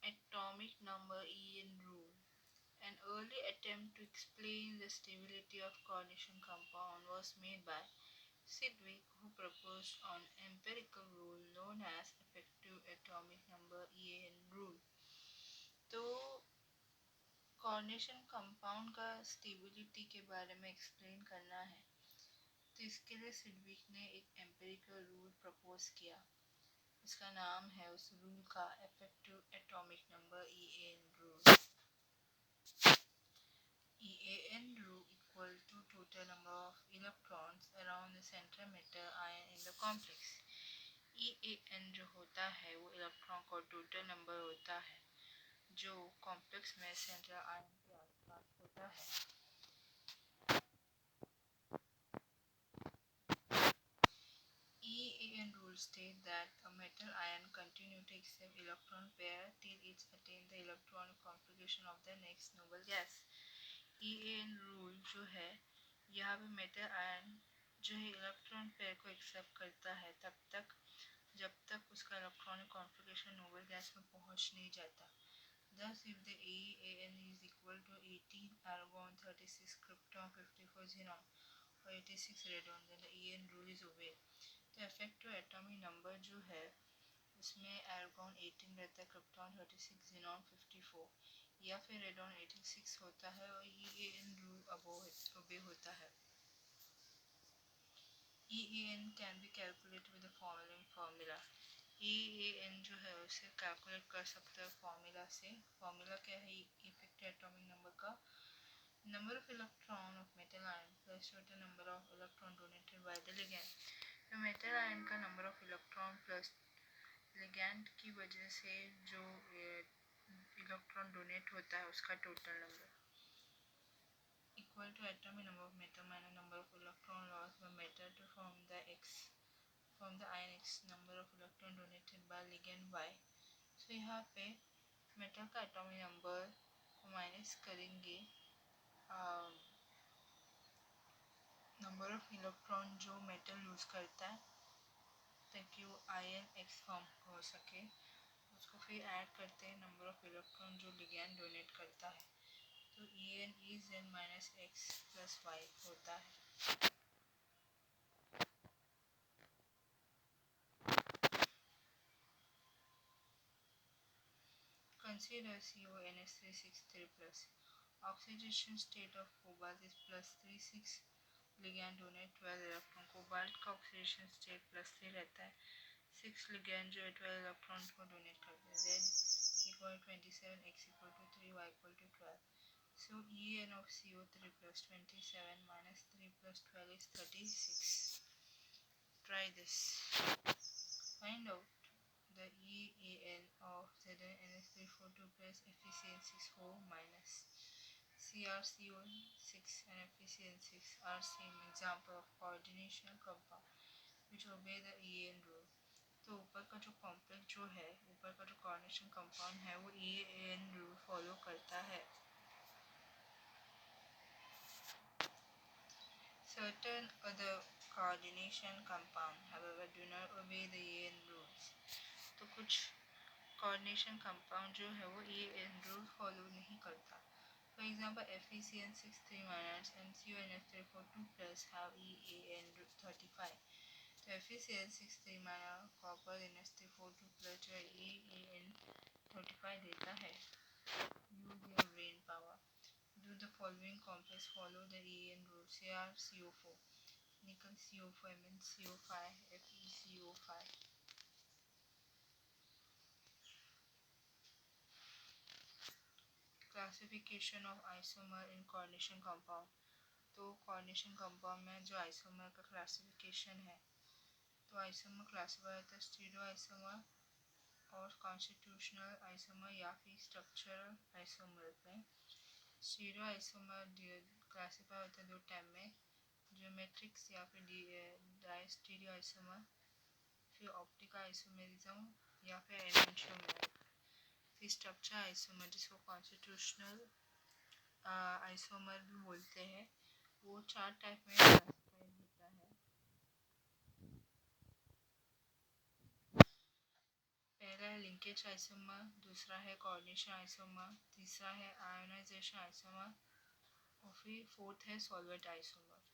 atomic number En rule. An early attempt to explain the stability of coordination compound was made by Sidgwick, who proposed an empirical rule known as effective atomic number En rule. तो coronation compound का stability के बारे में explain करना है, तो इसके लिए सिडविक ने एक एम्पिरिकल रूल प्रपोज किया। इसका नाम है उस रूल का effective atomic number EN rule. EN rule equal to total number of electrons around the central metal ion in the complex. EN जो होता है वो इलेक्ट्रॉन का टोटल नंबर होता है जो कॉम्प्लेक्स में सेंट्रल आयन के आसपास होता है। EAN rules state that a metal ion continue to accept electron pair till it attains the electronic configuration of the next noble gas। EAN rule जो है यहाँ पे मेटल आयन जो है इलेक्ट्रॉन पेयर को एक्सेप्ट करता है तब तक जब तक उसका इलेक्ट्रॉनिक कॉन्फ़िगरेशन नोबल गैस में पहुंच नहीं जाता। Thus, if the EAN is equal to 18 argon, 36 krypton, 54 xenon और 86 radon, then the EAN rule is obeyed। तो इफेक्टिव एटॉमिक नंबर जो है उसमें एर्गॉन 18 रहता है, क्रिप्टॉन 36, ज़ीनॉन 54 या फिर रेडॉन 86 होता है और ईएएन रूल ओबे होता है। EAN can be calculated with the following formula. EAN जो है उसे कैलकुलेट कर सकते हैं फार्मूला से। फार्मूला क्या है इफेक्टिव एटॉमिक नंबर का? Number of electron of metal ion plus total number of electron donated by the ligand. तो मेटल आयन का number of electron plus ligand की वजह से जो इलेक्ट्रॉन डोनेट होता है उसका total number equal to atomic number of metal minus number of electron loss by metal to from the ion X number of electron donated by ligand Y. So यहाँ पे metal का atomic number को minus करेंगे number of electron जो metal loose करता है ताकि वो आयन एक्स फॉर्म हो सके। उसको फिर ऐड करते हैं नंबर ऑफ इलेक्ट्रॉन जो लिगैंड डोनेट करता है, तो EN is N minus X plus Y होता है। Consider CONS363 plus oxidation state of cobalt is plus 36, ligand donate 12 electron. Cobalt का ऑक्सीडेशन स्टेट +3 रहता है, 6 लिगैंड जो है 12 इलेक्ट्रॉन को डोनेट करते हैं। Z equal 27, X equal to 3, Y equal to 12। So EN of CO3 plus 27 minus 3 plus 12 is 36. Try this. Find out the EAN of ZnNS342 plus FeCN64 minus CrCO6 and FeCN6 are same example of coordination compound which obey the EAN rule। तो ऊपर का जो complex जो है, ऊपर का जो coordination compound है वो EAN रूल फॉलो करता है। Certain other coordination compound however do not obey the EAN rules। तो कुछ coordination compound जो है वो EAN rule follow नहीं करता। For example, FeCN63 minus and CONS342 plus have EAN 35। तो FeCN63 minus copper NS342 plus जो है EAN 35 देता है। Use your brain power। Do the following complex follow the EAN rule? CrCO4, nickel CO4, Mn CO5, FeCO5। Classification of isomer in coordination compound. तो coordination compound में जो isomer का classification है, तो आइसोमर क्लासिफाई होता है स्टीरियो आइसोमर और constitutional isomer या फिर स्ट्रक्चरल आइसोमर में। स्टीरियो आइसोमर क्लासिफाई होता है दो टाइप में, ज्योमेट्रिक्स या फिर डायस्टीरियो आइसोमर, फिर ऑप्टिकल आइसोमेरिज्म या फिर एनंशियोमर। फिर स्ट्रक्चर आइसोमर जिसको कॉन्स्टिट्यूशनल आइसोमर भी बोलते हैं, वो 4 टाइप में क्लासिफाइड होता है। आएगा है लिंकेज आइसोमर, दूसरा है कोऑर्डिनेशन आइसोमर, तीसरा है आयोनाइजेशन आइसोमर और फिर फोर्थ है सॉल्वेंट आइसोमर।